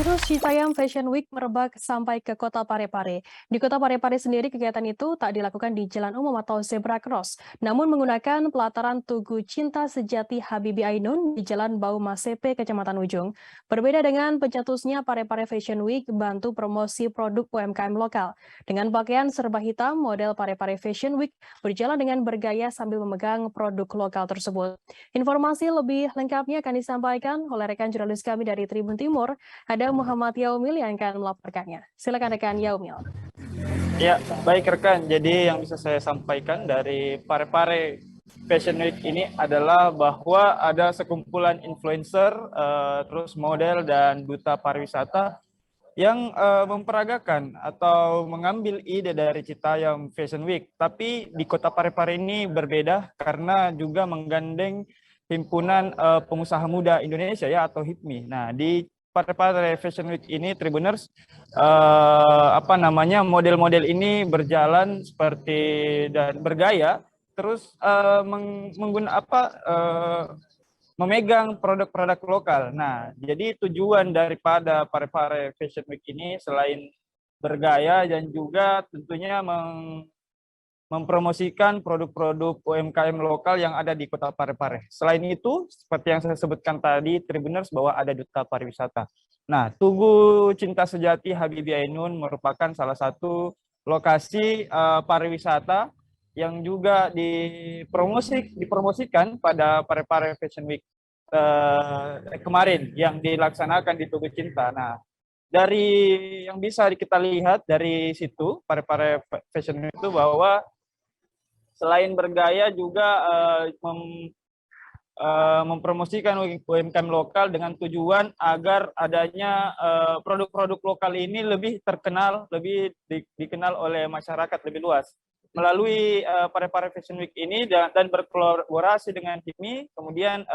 Terus Citayam Fashion Week merebak sampai ke Kota Parepare. Di Kota Parepare sendiri kegiatan itu tak dilakukan di jalan umum atau zebra cross, namun menggunakan pelataran Tugu Cinta Sejati Habibie Ainun di Jalan Bau Masepe, Kecamatan Ujung. Berbeda dengan pencetusnya Parepare Fashion Week bantu promosi produk UMKM lokal. Dengan pakaian serba hitam, model Parepare Fashion Week berjalan dengan bergaya sambil memegang produk lokal tersebut. Informasi lebih lengkapnya akan disampaikan oleh rekan jurnalis kami dari Tribun Timur, ada Muhammad Yaumil yang akan melaporkannya. Silakan rekan Yaumil. Ya, baik rekan. Jadi yang bisa saya sampaikan dari Parepare Fashion Week ini adalah bahwa ada sekumpulan influencer, terus model dan duta pariwisata yang memperagakan atau mengambil ide dari Citayam Fashion Week. Tapi di Kota Parepare ini berbeda karena juga menggandeng Himpunan Pengusaha Muda Indonesia ya atau HIPMI. Nah, di Parepare Fashion Week ini Tribuners model-model ini berjalan seperti dan bergaya terus memegang produk-produk lokal. Nah, jadi tujuan daripada Parepare Fashion Week ini selain bergaya dan juga tentunya mempromosikan produk-produk UMKM lokal yang ada di Kota Parepare. Selain itu, seperti yang saya sebutkan tadi, Tribuners, bahwa ada duta pariwisata. Nah, Tugu Cinta Sejati Habibie Ainun merupakan salah satu lokasi pariwisata yang juga dipromosikan pada Parepare Fashion Week kemarin yang dilaksanakan di Tugu Cinta. Nah, dari yang bisa kita lihat dari situ Parepare Fashion Week itu bahwa selain bergaya juga mempromosikan UMKM lokal dengan tujuan agar adanya produk-produk lokal ini lebih terkenal, lebih dikenal oleh masyarakat lebih luas. Melalui Parepare Fashion Week ini dan berkolaborasi dengan HIPMI, kemudian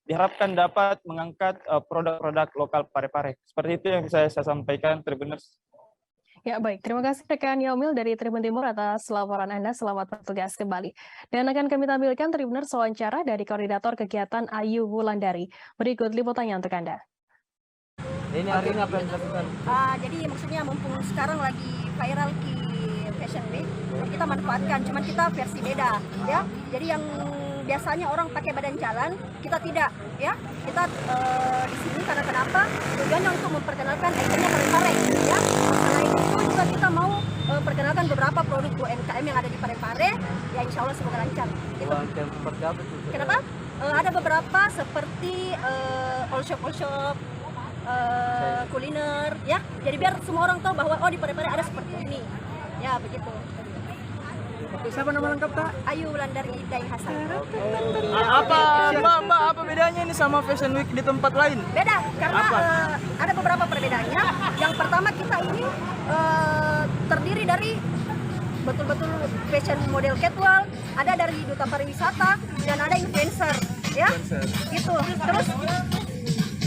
diharapkan dapat mengangkat produk-produk lokal Parepare. Seperti itu yang saya sampaikan, Tribuners. Ya baik, terima kasih rekan Yaumil dari Tribun Timur atas laporan Anda. Selamat bertugas kembali. Dan akan kami tampilkan Tribuners wawancara dari koordinator kegiatan Ayu Wulandari. Berikut liputannya untuk Anda. Ini hari ini apa yang dilakukan? Jadi maksudnya mumpung sekarang lagi viral di Fashion Week, kita manfaatkan, cuman kita versi beda, ya. Jadi yang biasanya orang pakai badan jalan, kita tidak, ya. Kita di sini karena kenapa? Tujuannya untuk memperkenalkan ikonnya Parepare, ya. Selain itu juga kita mau perkenalkan beberapa produk UMKM yang ada di Parepare, ya insya Allah semoga lancar. Gitu. UMKM seperti apa itu? Kenapa? Ada beberapa seperti all shop kuliner, ya. Jadi biar semua orang tahu bahwa di Parepare ada seperti ini, ya begitu. Siapa nama lengkap Kak? Ayu Wulandari Dai Hasan. Apa bedanya ini sama Fashion Week di tempat lain? Beda karena ada beberapa perbedaannya. Yang pertama kita ini terdiri dari betul-betul fashion model casual, ada dari duta pariwisata dan ada influencer, ya. Gitu. Terus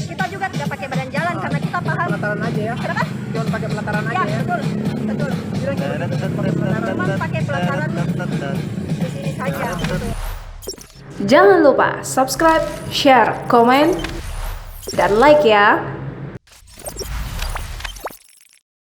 kita juga tidak pakai badan jalan karena kita paham Pelataran aja ya? Kenapa? Cuma pakai pelataran aja ya? Betul. Cuma pakai pelataran di sini saja. Jangan lupa subscribe, share, komen, dan like ya.